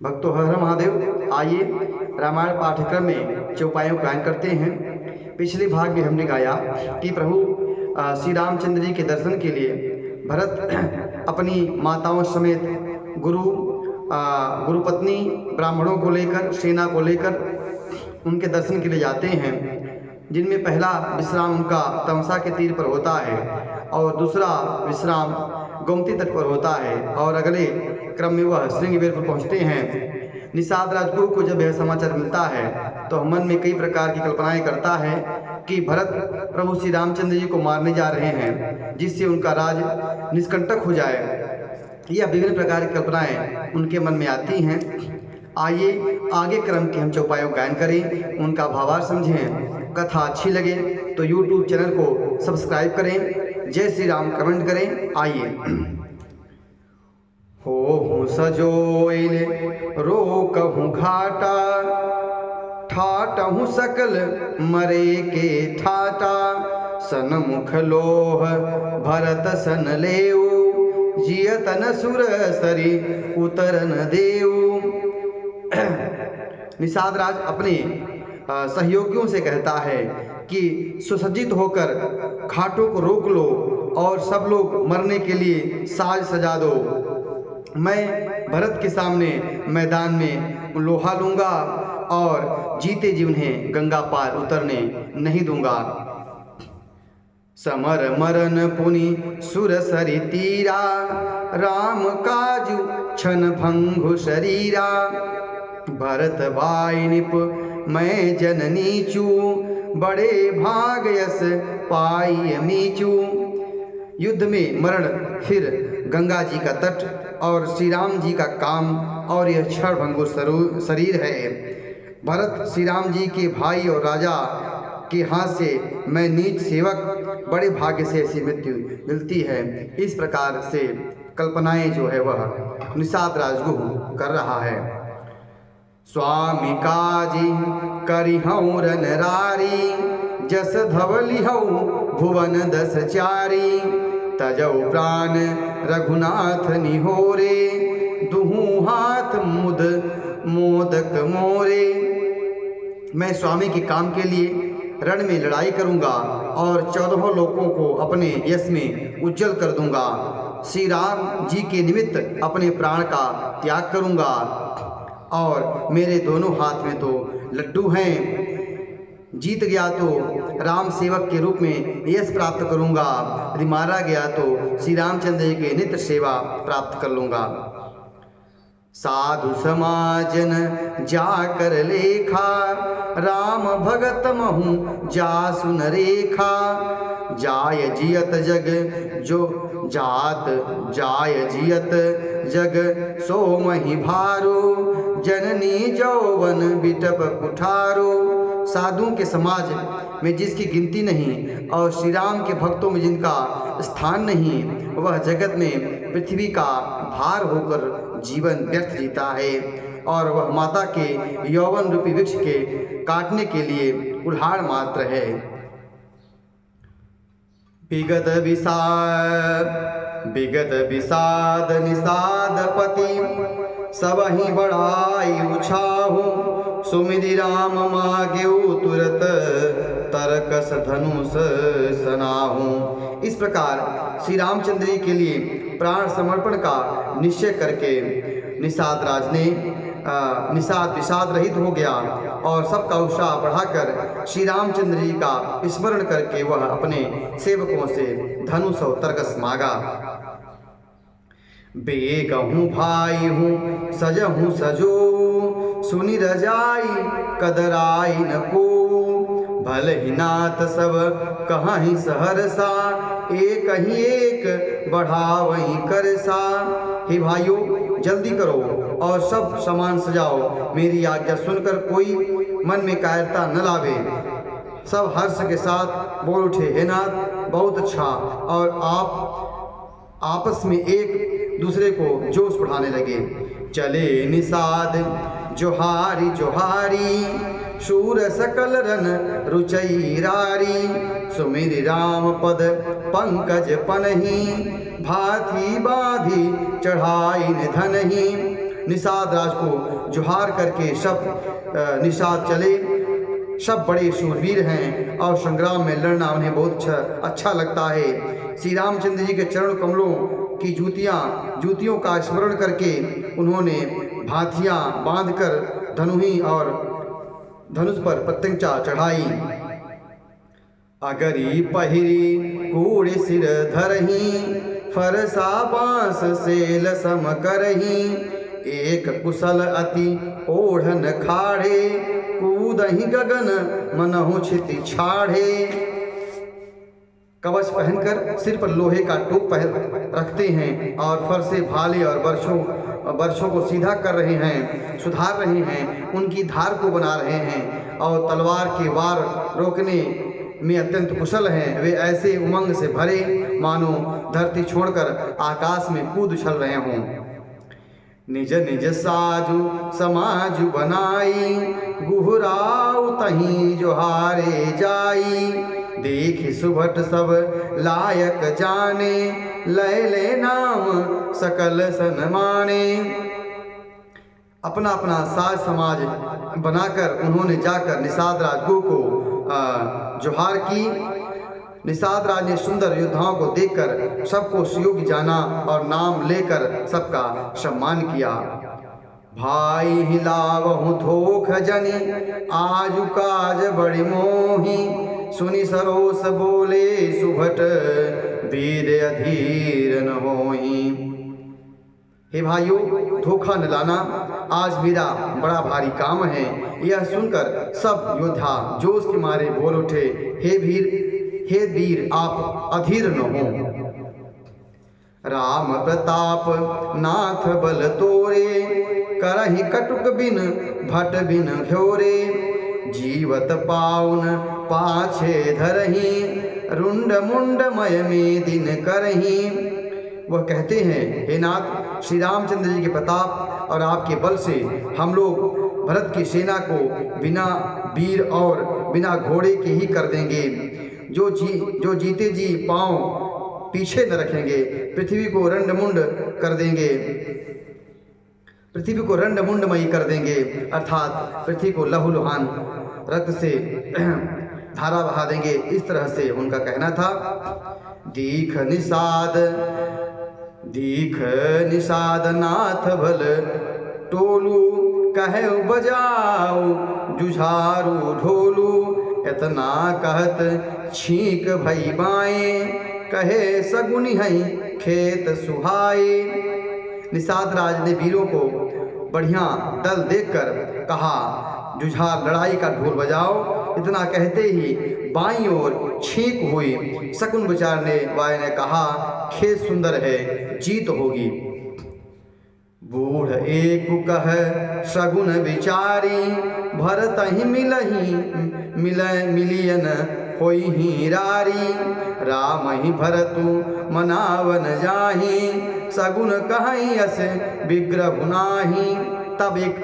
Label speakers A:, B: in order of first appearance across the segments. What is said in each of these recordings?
A: भक्तों, हर हर महादेव। आइए रामायण पाठ्यक्रम में चौपाइयों का गायन करते हैं। पिछले भाग में हमने गाया कि प्रभु श्री रामचंद्र जी के दर्शन के लिए भरत अपनी माताओं समेत गुरु पत्नी ब्राह्मणों को लेकर, सेना को लेकर उनके दर्शन के लिए जाते हैं, जिनमें पहला विश्राम उनका तमसा के तीर पर होता है और दूसरा विश्राम गोमती तट पर होता है और अगले क्रम में वह श्रृंगवेर पर पहुंचते हैं। निषाद राजगुरु को जब यह समाचार मिलता है तो मन में कई प्रकार की कल्पनाएं करता है कि भरत प्रभु श्री रामचंद्र जी को मारने जा रहे हैं, जिससे उनका राज निष्कंटक हो जाए। यह विभिन्न प्रकार की कल्पनाएं उनके मन में आती हैं। आइए आगे क्रम के हम चौपाइयों का गायन करें, उनका भावार्थ समझें। कथा अच्छी लगे तो YouTube चैनल को सब्सक्राइब करें। जय श्री राम कमेंट करें। आइए। हो सजोइल रोकहूँ घाटा, ठाटहूँ सकल मरे के ठाटा। सनमुख लोह भरत सन लेऊ, जियतन सुर सरी उतरन देऊ। निषाद राज अपने सहयोगियों से कहता है कि सुसज्जित होकर घाटों को रोक लो और सब लोग मरने के लिए साज सजा दो। मैं भरत के सामने मैदान में लोहा लूंगा और जीते जी उन्हें गंगा पार उतरने नहीं दूंगा। समर मरन पुनि सुर सरि तीरा, राम काजु छन भंगु शरीरा। भरत भाई निप मैं जननी चू, बड़े भाग यस पाई मीचू। युद्ध में मरण, फिर गंगा जी का तट और श्री राम जी का काम और यह क्षण भंगुर शरीर है। भरत श्री राम जी के भाई और राजा के हाथ से मैं नीच सेवक, बड़े भाग्य से ऐसी मृत्यु मिलती है। इस प्रकार से कल्पनाएं जो है वह निषाद राजगुरु कर रहा है। स्वामी काजी करिहऊँ रन रारी, जस धवलिहऊँ भुवन दस चारी। तजऊ प्राण रघुनाथ निहोरे, दुहूँ हाथ मुद मोदक मोरे। मैं स्वामी के काम के लिए रण में लड़ाई करूंगा और 14 लोकों को अपने यश में उज्जवल कर दूंगा। श्री राम जी के निमित्त अपने प्राण का त्याग करूंगा और मेरे दोनों हाथ में तो लड्डू हैं। जीत गया तो राम सेवक के रूप में यश प्राप्त करूंगा, यदि मारा गया तो श्री रामचंद्र जी के नित्य सेवा प्राप्त कर लूंगा। साधु समाजन जाकर लेखा, राम भगत महु जासु न रेखा। जाय जियत जग जो जात, जाय जियत जग सो मही भारो। जननी जौवन बिटप कुठारो। साधुओं के समाज में जिसकी गिनती नहीं और श्री राम के भक्तों में जिनका स्थान नहीं, वह जगत में पृथ्वी का भार होकर जीवन व्यर्थ जीता है और वह माता के यौवन रूपी वृक्ष के काटने के लिए कुल्हाड़ मात्र है। विगत विषाद निषाद पति, सबहि बढ़ाई उछाहु। सुमिरि राम मागेउ तुरत, तरकस धनुष सनाहु। इस प्रकार श्री रामचंद्र जी के लिए प्राण समर्पण का निश्चय करके निषाद राज ने विषाद रहित हो गया और सबका उत्साह बढ़ाकर श्री रामचंद्र जी का स्मरण करके वह अपने सेवकों से धनुष और तरकस मांगा। बेगहूँ भाई हूँ सजहूँ सजो, सुनि रजाई कदराई न को। भल ही नाथ सब कहीं सहरसा, एक ही एक बढ़ावई करसा। हे भाइयों, जल्दी करो और सब सामान सजाओ। मेरी आज्ञा सुनकर कोई मन में कायरता न लावे। सब हर्ष के साथ बोल उठे, हे नाथ बहुत अच्छा। और आप आपस में एक दूसरे को जोश बढ़ाने लगे। चले निषाद जोहारी जोहारी, शूर सकल रन रुचई रारी। सुमिरि राम पद पंकज पनहि, भाथी बाधी चढ़ाई धनहि। निषाद राज को जुहार करके सब निषाद चले। सब बड़े शूरवीर हैं और संग्राम में लड़ना उन्हें बहुत अच्छा लगता है। श्री रामचंद्र जी के चरण कमलों की जूतियों का स्मरण करके उन्होंने भाथियाँ बांधकर धनुही और धनुष पर पतंगा चढ़ाई। अगरी पहिरी कूड़ सिर धरही, फरसा बांस सेल सम करही। एक कुशल अति ओढ़न खाड़े, कूदहि गगन मनहु छिति छाड़े। कवच पहनकर सिर पर लोहे का टोप पहन रखते हैं और फरसे भाले और बर्छों को सीधा कर रहे हैं, सुधार रहे हैं, उनकी धार को बना रहे हैं और तलवार के वार रोकने में अत्यंत कुशल हैं। वे ऐसे उमंग से भरे मानो धरती छोड़कर आकाश में कूद उछल रहे हों। निज निज साजु समाजु बनाई, गुहराउ तहीं जोहारे जाई। देखि सुभट सब लायक जाने, लय ले नाम सकल सन्माने। अपना अपना साज समाज बनाकर उन्होंने जाकर निषाद राज को जोहार की। निषाद राज ने सुंदर योद्धाओं को देखकर सबको सुयोग्य जाना और नाम लेकर सबका सम्मान किया। भाई हिलावहु धोख जनि, आजु काज बड़े मोही। सुनि सरोस बोले सुभट, वीर अधीर न होही। हे भाइयों, धोखा न लाना आज मेरा बड़ा भारी काम है। यह सुनकर सब योद्धा जोश के मारे बोल उठे, हे वीर आप अधीर न हो। राम प्रताप नाथ बल तोरे, करहि कटुक बिन भट बिन घोरे। जीवत पाउन पाछे धरही, रुंड मुंड मय में दिन करही। वह कहते हैं, हे नाथ, श्री रामचंद्र जी के प्रताप और आपके बल से हम लोग भरत की सेना को बिना वीर और बिना घोड़े के ही कर देंगे। जो जीते जी पांव पीछे न रखेंगे, पृथ्वी को रंडमुंड कर देंगे, पृथ्वी को रंडमुंडमयी कर देंगे, अर्थात पृथ्वी को लहूलुहान रक्त से धारा बहा देंगे। इस तरह से उनका कहना था। दीख निषाद नाथ भल टोलू, कहे बजाओ जुझारू ढोलू। इतना कहत छींक भई बाए, कहे सगुन हई खेत सुहाए। निषाद राज ने वीरों को बढ़िया दल देखकर कहा, जुझार लड़ाई का ढोल बजाओ। इतना कहते ही बाईं ओर छींक हुई। शकुन विचारने वाले ने कहा, खेत सुंदर है, जीत होगी। बूढ़ एक कह सगुन विचारी, भरत ही मिलियन होई ही रारी। राम ही भरतु मनावन जाही, सगुन कहीं अस विग्रह नाही। तब एक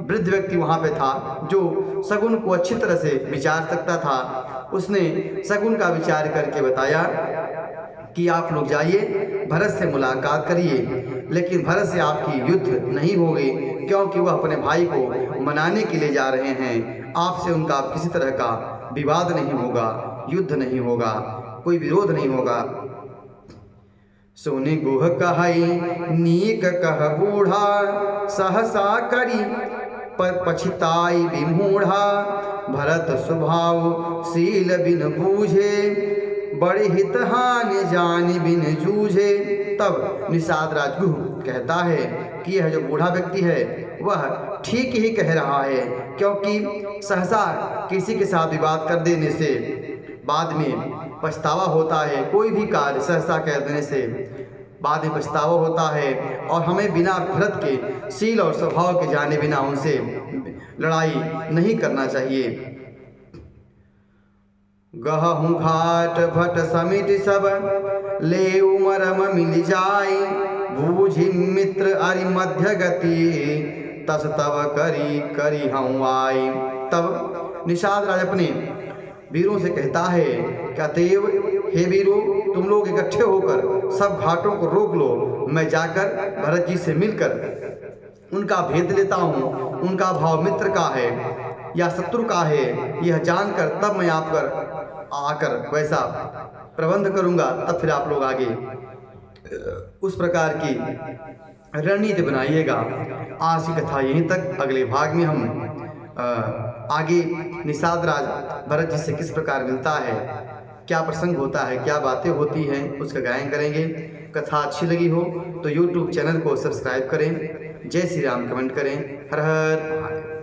A: वृद्ध व्यक्ति वहाँ पे था जो सगुन को अच्छी तरह से विचार सकता था। उसने सगुन का विचार करके बताया कि आप लोग जाइए, भरत से मुलाकात करिए, लेकिन भरत से आपकी युद्ध नहीं होगी, क्योंकि वह अपने भाई को मनाने के लिए जा रहे हैं। आपसे उनका किसी तरह का विवाद नहीं होगा, युद्ध नहीं होगा, कोई विरोध नहीं होगा। सोने गुह कहई नीक कह बूढ़ा, सहसा करी पछिताई विमूढ़ा। भरत स्वभाव शील बिन बूझे, बड़े हित हानि जानि बिन जूझे। तब निषाद राजगुह कहता है कि यह जो बूढ़ा व्यक्ति है वह ठीक ही कह रहा है, क्योंकि सहसा किसी के साथ विवाद कर देने से बाद में पछतावा होता है। कोई भी कार्य सहसा कह देने से बाद में पछतावा होता है, और हमें बिना भरत के शील और स्वभाव के जाने बिना उनसे लड़ाई नहीं करना चाहिए। गहु घाट भट समित सब, ले उमरम मिल जाई। बूझी मित्र अरि मध्य गति, तस तब करी हूँ आई। तब निषाद राज अपने वीरों से कहता है, क्या देव, हे वीरों, तुम लोग इकट्ठे होकर सब घाटों को रोक लो। मैं जाकर भरत जी से मिलकर उनका भेद लेता हूँ, उनका भाव मित्र का है या शत्रु का है, यह जानकर तब मैं आप पर आकर वैसा प्रबंध करूँगा, तब फिर आप लोग आगे उस प्रकार की रणनीति बनाइएगा। आज की कथा यहीं तक। अगले भाग में हम आगे निषाद राज भरत जी से किस प्रकार मिलता है, क्या प्रसंग होता है, क्या बातें होती हैं, उसका गायन करेंगे। कथा अच्छी लगी हो तो YouTube चैनल को सब्सक्राइब करें। जय श्री राम कमेंट करें। हर हर महादेव।